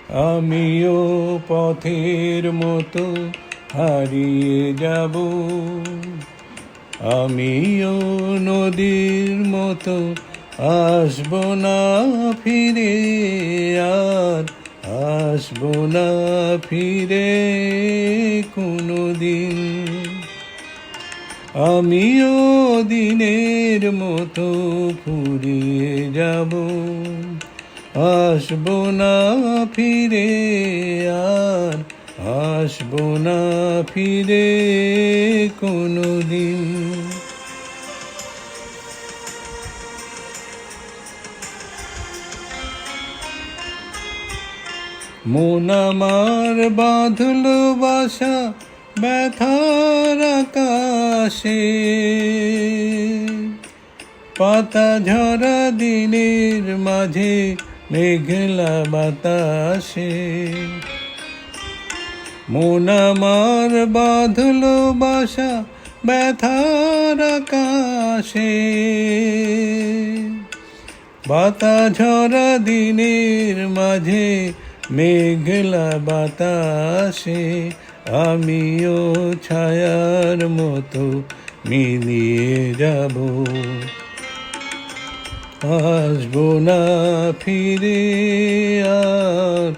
আমিও পথের মতো হারিয়ে যাব, আমিও নদীর মতো আসব না ফিরে, আর আসব না ফিরে কোনো দিন। আমিও দিনের মতো ফুরিয়ে যাব, আসব না ফিরে, আর আসব না ফিরে কোনো দিন। মন আমার বাঁধল বাসা ব্যথার আকাশে, পাতা ঝরা দিনের মাঝে মেঘলা বাতাসে। মন আমার বাঁধল বাসা ব্যথার আকাশে, পাতা ঝরা দিনের মাঝে মেঘলা বাতাসে। আমিও ছায়ার মতো মিলিয়ে যাব, আসব না ফিরে, আর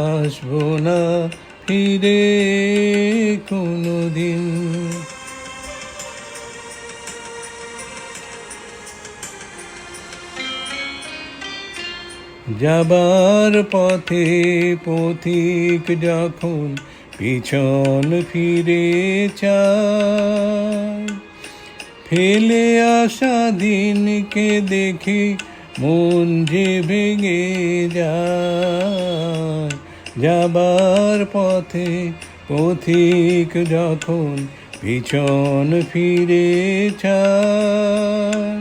আসব না ফিরে কোনো দিন। যাবার পথে পথিক যখন পিছন ফিরে চায়, ফেলে আসা দিনকে দেখে মন যে ভেঙে যায়। যাবার পথে পথিক যখন পিছন ফিরে চায়,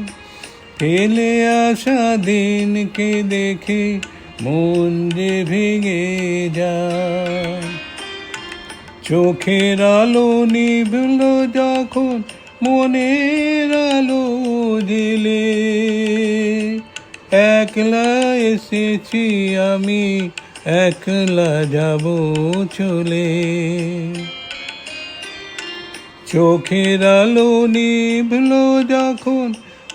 ফেলে আসা দিনকে দেখে মন যে ভেঙে যায়। চোখের আলো নিভল যখন মনের আলো জেলে, একলা এসেছি আমি, একলা যাব চলে। চোখের আলো নিভল যখন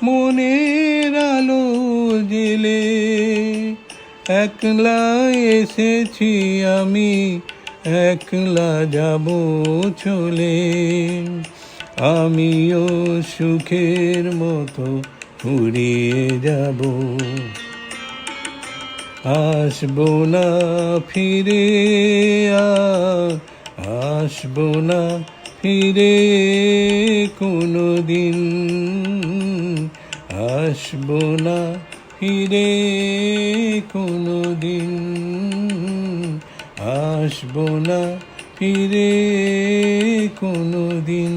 মনের আলো জেলে, একলা এসেছি আমি, একলা যাব চলে। আমিও সুখের মতো ফুরিয়ে যাব, আসব না ফিরে, আর আসব না ফিরে কোনো দিন। আসব না ফিরে কোনো দিন, আসব না ফিরে কোনো দিন।